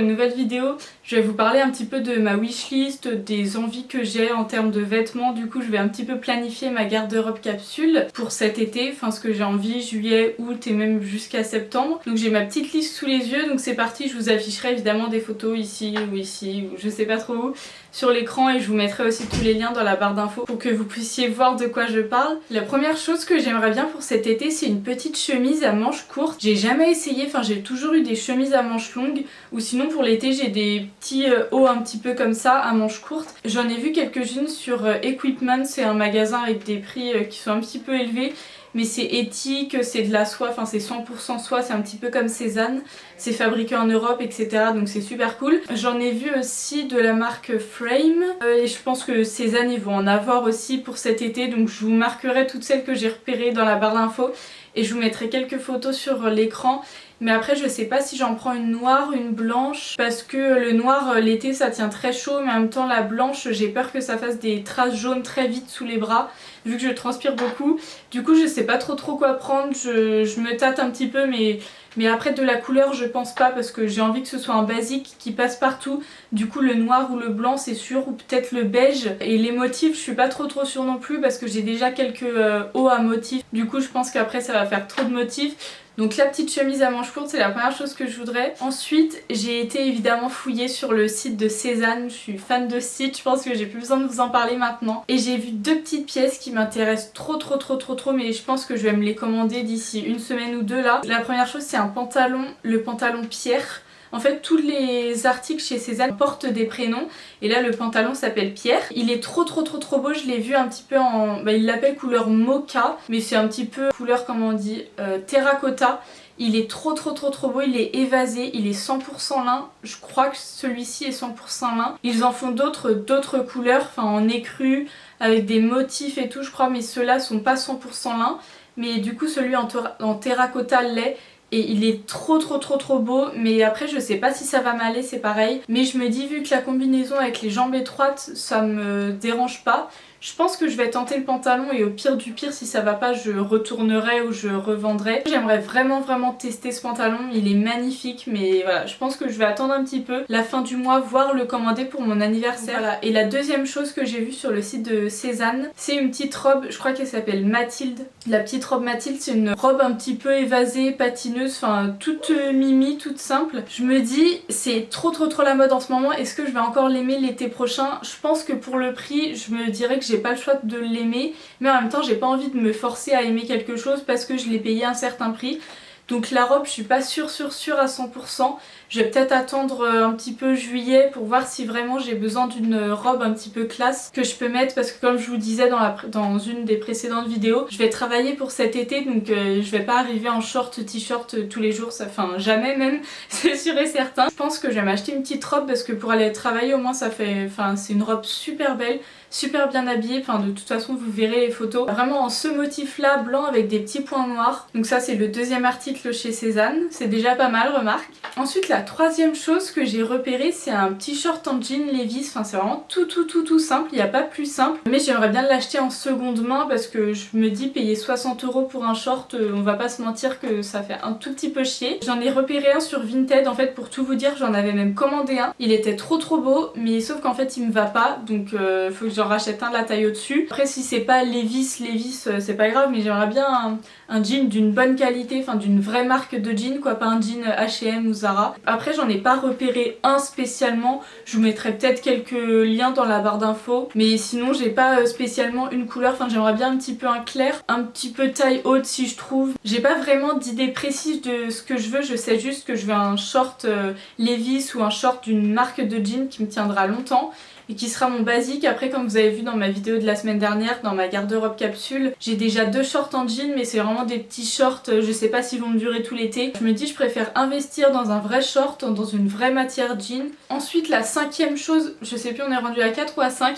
une nouvelle vidéo. Je vais vous parler un petit peu de ma wishlist, des envies que j'ai en termes de vêtements. Du coup je vais un petit peu planifier ma garde-robe capsule pour cet été, enfin ce que j'ai envie, juillet, août et même jusqu'à septembre. Donc j'ai ma petite liste sous les yeux, donc c'est parti. Je vous afficherai évidemment des photos ici ou je sais pas trop où sur l'écran, et je vous mettrai aussi tous les liens dans la barre d'infos pour que vous puissiez voir de quoi je parle. La première chose que j'aimerais bien pour cet été, c'est une petite chemise à manches courtes. J'ai jamais essayé, enfin j'ai toujours eu des chemises à manches longues, ou sinon pour l'été j'ai des petits hauts un petit peu comme ça à manches courtes. J'en ai vu quelques-unes sur Equipment, c'est un magasin avec des prix qui sont un petit peu élevés. Mais c'est éthique, c'est de la soie, enfin c'est 100% soie, c'est un petit peu comme Cézanne, c'est fabriqué en Europe, etc. Donc c'est super cool. J'en ai vu aussi de la marque Frame, et je pense que Cézanne ils vont en avoir aussi pour cet été, donc je vous marquerai toutes celles que j'ai repérées dans la barre d'infos et je vous mettrai quelques photos sur l'écran. Mais après je sais pas si j'en prends une noire, une blanche, parce que le noir l'été ça tient très chaud, mais en même temps la blanche j'ai peur que ça fasse des traces jaunes très vite sous les bras vu que je transpire beaucoup. Du coup je sais pas trop quoi prendre, je me tâte un petit peu, mais après de la couleur je pense pas, parce que j'ai envie que ce soit un basique qui passe partout. Du coup le noir ou le blanc c'est sûr, ou peut-être le beige. Et les motifs je suis pas trop sûre non plus, parce que j'ai déjà quelques hauts à motifs. Du coup je pense qu'après ça va faire trop de motifs. Donc la petite chemise à manches courtes c'est la première chose que je voudrais. Ensuite j'ai été évidemment fouiller sur le site de Cézanne, je suis fan de ce site, je pense que j'ai plus besoin de vous en parler maintenant. Et j'ai vu deux petites pièces qui m'intéressent trop, mais je pense que je vais me les commander d'ici une semaine ou deux là. La première chose c'est un pantalon, le pantalon Pierre. En fait tous les articles chez Cézanne portent des prénoms, et là le pantalon s'appelle Pierre. Il est trop beau, je l'ai vu un petit peu en... il l'appelle couleur mocha, mais c'est un petit peu couleur comment on dit, terracotta. Il est trop beau, il est évasé, il est 100% lin, je crois que celui-ci est 100% lin. Ils en font d'autres couleurs, enfin en écru, avec des motifs et tout je crois, mais ceux-là sont pas 100% lin. Mais du coup celui en terracotta l'est. Et il est trop beau, mais après je sais pas si ça va m'aller, c'est pareil. Mais je me dis, vu que la combinaison avec les jambes étroites ça me dérange pas, je pense que je vais tenter le pantalon, et au pire du pire si ça va pas je retournerai ou je revendrai. J'aimerais vraiment tester ce pantalon, il est magnifique, mais voilà, je pense que je vais attendre un petit peu la fin du mois, voire le commander pour mon anniversaire. Voilà. Et la deuxième chose que j'ai vue sur le site de Cézanne, c'est une petite robe, je crois qu'elle s'appelle Mathilde. La petite robe Mathilde, c'est une robe un petit peu évasée, patineuse, enfin toute mimi, toute simple. Je me dis, c'est trop la mode en ce moment, est-ce que je vais encore l'aimer l'été prochain? Je pense que pour le prix, je me dirais que j'ai pas le choix de l'aimer, mais en même temps j'ai pas envie de me forcer à aimer quelque chose parce que je l'ai payé un certain prix. Donc la robe je suis pas sûre à 100%. Je vais peut-être attendre un petit peu juillet pour voir si vraiment j'ai besoin d'une robe un petit peu classe que je peux mettre, parce que comme je vous disais dans une des précédentes vidéos, je vais travailler pour cet été, donc je vais pas arriver en short, t-shirt tous les jours, enfin jamais même, c'est sûr et certain. Je pense que je vais m'acheter une petite robe, parce que pour aller travailler au moins ça fait, enfin c'est une robe super belle, super bien habillée, enfin de toute façon vous verrez les photos. Vraiment en ce motif là, blanc avec des petits points noirs. Donc ça c'est le deuxième article chez Cézanne, c'est déjà pas mal, remarque. Ensuite la troisième chose que j'ai repéré, c'est un petit short en jean Levi's, enfin c'est vraiment tout simple, il n'y a pas plus simple. Mais j'aimerais bien l'acheter en seconde main, parce que je me dis payer 60 € pour un short, on va pas se mentir que ça fait un tout petit peu chier. J'en ai repéré un sur Vinted, en fait pour tout vous dire j'en avais même commandé un. Il était trop beau, mais sauf qu'en fait il me va pas, donc faut que j'en rachète un de la taille au-dessus. Après si c'est pas Levi's c'est pas grave, mais j'aimerais bien un jean d'une bonne qualité, enfin d'une vraie marque de jean quoi, pas un jean H&M ou Zara. Après j'en ai pas repéré un spécialement, je vous mettrai peut-être quelques liens dans la barre d'infos, mais sinon j'ai pas spécialement une couleur, enfin j'aimerais bien un petit peu un clair, un petit peu taille haute si je trouve. J'ai pas vraiment d'idée précise de ce que je veux, je sais juste que je veux un short Levi's ou un short d'une marque de jean qui me tiendra longtemps et qui sera mon basique. Après comme vous avez vu dans ma vidéo de la semaine dernière, dans ma garde-robe capsule, j'ai déjà deux shorts en jean, mais c'est vraiment des petits shorts, je sais pas s'ils vont me durer tout l'été. Je me dis je préfère investir dans un vrai short, dans une vraie matière jean. Ensuite la cinquième chose, je sais plus on est rendu à 4 ou à 5,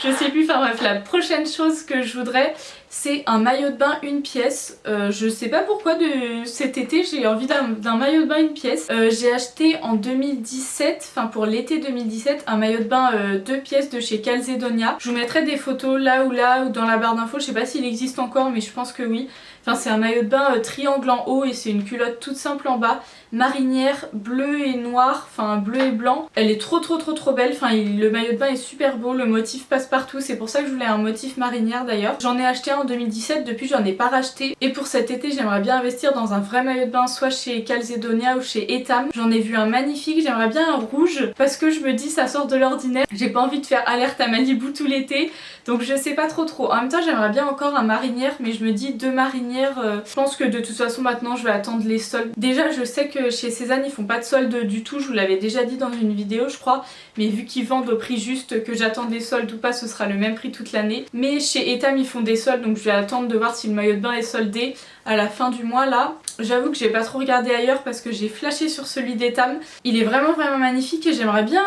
je sais plus, enfin bref, la prochaine chose que je voudrais C'est un maillot de bain une pièce. Je sais pas pourquoi de cet été j'ai envie d'un maillot de bain une pièce. J'ai acheté en 2017, enfin pour l'été 2017, un maillot de bain 2 pièces de chez Calzedonia. Je vous mettrai des photos là ou dans la barre d'infos. Je sais pas s'il existe encore mais je pense que oui. Enfin c'est un maillot de bain triangle en haut et c'est une culotte toute simple en bas. Marinière bleu et noir, enfin bleu et blanc. Elle est trop belle, enfin le maillot de bain est super beau, le motif passe partout, c'est pour ça que je voulais un motif marinière d'ailleurs. J'en ai acheté un en 2017, depuis j'en ai pas racheté. Et pour cet été j'aimerais bien investir dans un vrai maillot de bain, soit chez Calzedonia ou chez Etam. J'en ai vu un magnifique, j'aimerais bien un rouge parce que je me dis ça sort de l'ordinaire. J'ai pas envie de faire alerte à Malibu tout l'été, donc je sais pas trop. En même temps j'aimerais bien encore un marinière, mais je me dis 2 marinières, je pense que de toute façon maintenant je vais attendre les soldes. Déjà je sais que chez Cézanne ils font pas de soldes du tout, je vous l'avais déjà dit dans une vidéo je crois, mais vu qu'ils vendent au prix juste, que j'attende des soldes ou pas, ce sera le même prix toute l'année. Mais chez Etam ils font des soldes, donc je vais attendre de voir si le maillot de bain est soldé à la fin du mois là. J'avoue que j'ai pas trop regardé ailleurs parce que j'ai flashé sur celui d'Etam. Il est vraiment magnifique et j'aimerais bien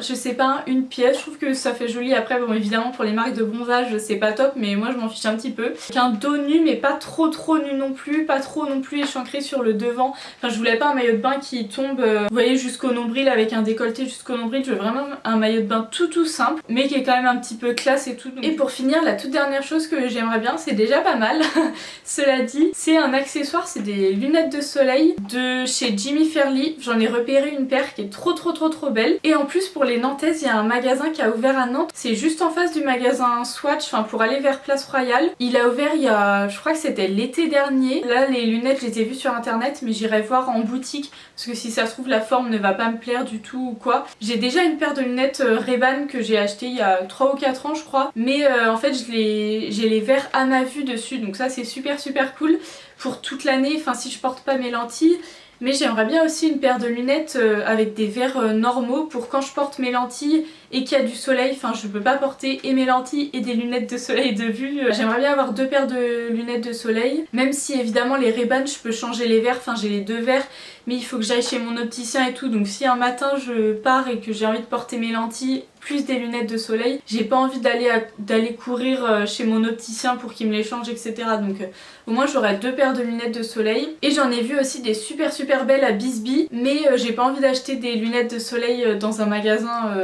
je sais pas, une pièce. Je trouve que ça fait joli. Après bon évidemment pour les marques de bronzage c'est pas top, mais moi je m'en fiche un petit peu. Qu'un dos nu mais pas trop nu non plus, pas trop non plus échancré sur le devant. Enfin je voulais pas un maillot de bain qui tombe vous voyez jusqu'au nombril avec un décolleté jusqu'au nombril. Je veux vraiment un maillot de bain tout simple mais qui est quand même un petit peu classe et tout. Et pour finir la toute dernière chose que j'aimerais bien, c'est déjà pas mal cela dit, c'est un accessoire, c'est des lunettes de soleil de chez Jimmy Fairly. J'en ai repéré une paire qui est trop belle. Et en plus pour les Nantaises, il y a un magasin qui a ouvert à Nantes. C'est juste en face du magasin Swatch, enfin pour aller vers Place Royale. Il a ouvert il y a, je crois que c'était l'été dernier. Là les lunettes je les ai vues sur internet mais j'irai voir en boutique parce que si ça se trouve la forme ne va pas me plaire du tout ou quoi. J'ai déjà une paire de lunettes Ray-Ban que j'ai acheté il y a 3 ou 4 ans je crois. Mais en fait j'ai les verres à ma vue dessus, donc ça c'est super cool pour toute l'année, enfin si je porte pas mes lentilles. Mais j'aimerais bien aussi une paire de lunettes avec des verres normaux pour quand je porte mes lentilles et qu'il y a du soleil. Enfin je peux pas porter et mes lentilles et des lunettes de soleil de vue. J'aimerais bien avoir 2 paires de lunettes de soleil. Même si évidemment les Ray-Ban je peux changer les verres, enfin j'ai les 2 verres. Mais il faut que j'aille chez mon opticien et tout. Donc si un matin je pars et que j'ai envie de porter mes lentilles plus des lunettes de soleil, j'ai pas envie d'aller courir chez mon opticien pour qu'il me les change etc. Donc au moins j'aurai 2 paires de lunettes de soleil. Et j'en ai vu aussi des super belles à Bisbee. Mais j'ai pas envie d'acheter des lunettes de soleil dans un magasin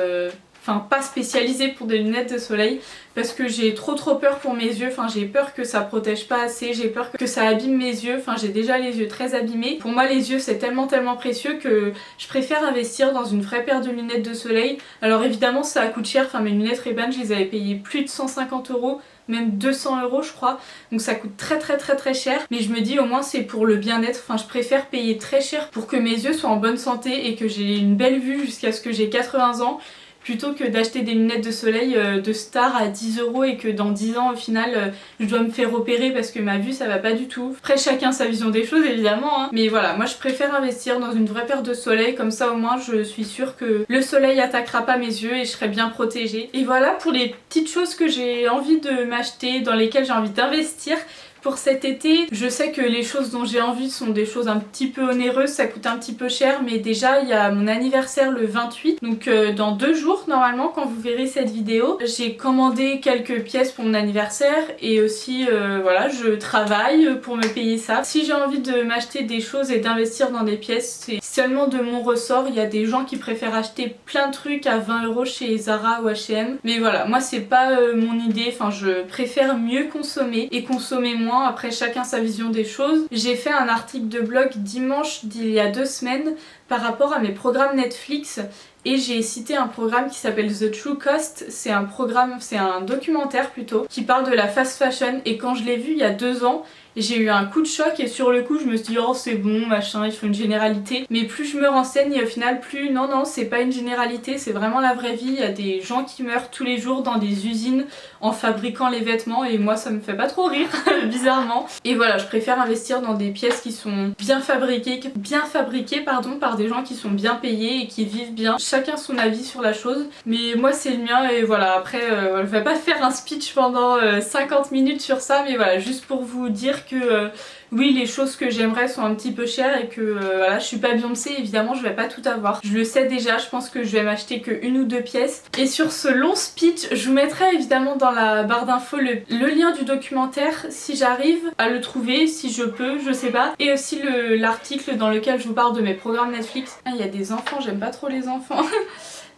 enfin pas spécialisé pour des lunettes de soleil parce que j'ai trop peur pour mes yeux, enfin j'ai peur que ça protège pas assez, j'ai peur que ça abîme mes yeux, enfin j'ai déjà les yeux très abîmés. Pour moi les yeux c'est tellement précieux que je préfère investir dans une vraie paire de lunettes de soleil. Alors évidemment ça coûte cher, enfin mes lunettes Ray-Ban je les avais payées plus de 150 €, même 200 € je crois, donc ça coûte très cher, mais je me dis au moins c'est pour le bien-être, enfin je préfère payer très cher pour que mes yeux soient en bonne santé et que j'ai une belle vue jusqu'à ce que j'ai 80 ans plutôt que d'acheter des lunettes de soleil de star à 10 € et que dans 10 ans au final je dois me faire opérer parce que ma vue ça va pas du tout. Après chacun sa vision des choses évidemment hein. Mais voilà, moi je préfère investir dans une vraie paire de soleil, comme ça au moins je suis sûre que le soleil attaquera pas mes yeux et je serai bien protégée. Et voilà pour les petites choses que j'ai envie de m'acheter, dans lesquelles j'ai envie d'investir pour cet été. Je sais que les choses dont j'ai envie sont des choses un petit peu onéreuses, ça coûte un petit peu cher, mais déjà il y a mon anniversaire le 28, donc dans 2 jours normalement quand vous verrez cette vidéo. J'ai commandé quelques pièces pour mon anniversaire et aussi voilà, je travaille pour me payer ça. Si j'ai envie de m'acheter des choses et d'investir dans des pièces, c'est seulement de mon ressort. Il y a des gens qui préfèrent acheter plein de trucs à 20 € chez Zara ou H&M, mais voilà, moi c'est pas mon idée, enfin je préfère mieux consommer et consommer moins. Après chacun sa vision des choses. J'ai fait un article de blog dimanche d'il y a 2 semaines par rapport à mes programmes Netflix et j'ai cité un programme qui s'appelle The True Cost. C'est un programme, c'est un documentaire plutôt, qui parle de la fast fashion et quand je l'ai vu il y a 2 ans, j'ai eu un coup de choc et sur le coup je me suis dit oh c'est bon machin, il faut une généralité. Mais plus je me renseigne et au final plus non c'est pas une généralité, c'est vraiment la vraie vie. Il y a des gens qui meurent tous les jours dans des usines en fabriquant les vêtements et moi ça me fait pas trop rire bizarrement. Et voilà, je préfère investir dans des pièces qui sont bien fabriquées pardon, par des gens qui sont bien payés et qui vivent bien. Chacun son avis sur la chose, mais moi c'est le mien et voilà. Après je vais pas faire un speech pendant 50 minutes sur ça, mais voilà, juste pour vous dire que oui, les choses que j'aimerais sont un petit peu chères et que voilà, je suis pas Beyoncé, évidemment je vais pas tout avoir. Je le sais déjà, je pense que je vais m'acheter que une ou deux pièces. Et sur ce long speech, je vous mettrai évidemment dans la barre d'infos le lien du documentaire si j'arrive à le trouver, si je peux, je sais pas. Et aussi l'article dans lequel je vous parle de mes programmes Netflix. Ah, il y a des enfants, j'aime pas trop les enfants.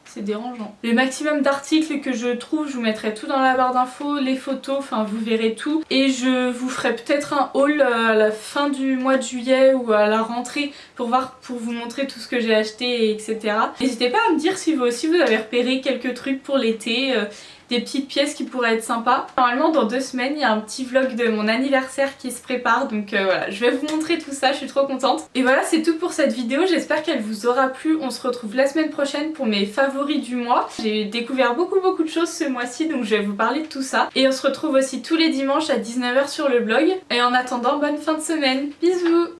C'est dérangeant. Le maximum d'articles que je trouve, je vous mettrai tout dans la barre d'infos, les photos, enfin vous verrez tout. Et je vous ferai peut-être un haul à la fin du mois de juillet ou à la rentrée pour vous montrer tout ce que j'ai acheté, etc. N'hésitez pas à me dire si vous aussi vous avez repéré quelques trucs pour l'été, des petites pièces qui pourraient être sympas. Normalement dans 2 semaines il y a un petit vlog de mon anniversaire qui se prépare, donc voilà, je vais vous montrer tout ça, je suis trop contente. Et voilà, c'est tout pour cette vidéo, j'espère qu'elle vous aura plu. On se retrouve la semaine prochaine pour mes favoris du mois. J'ai découvert beaucoup de choses ce mois-ci, donc je vais vous parler de tout ça. Et on se retrouve aussi tous les dimanches à 19 h sur le blog. Et en attendant, bonne fin de semaine, bisous.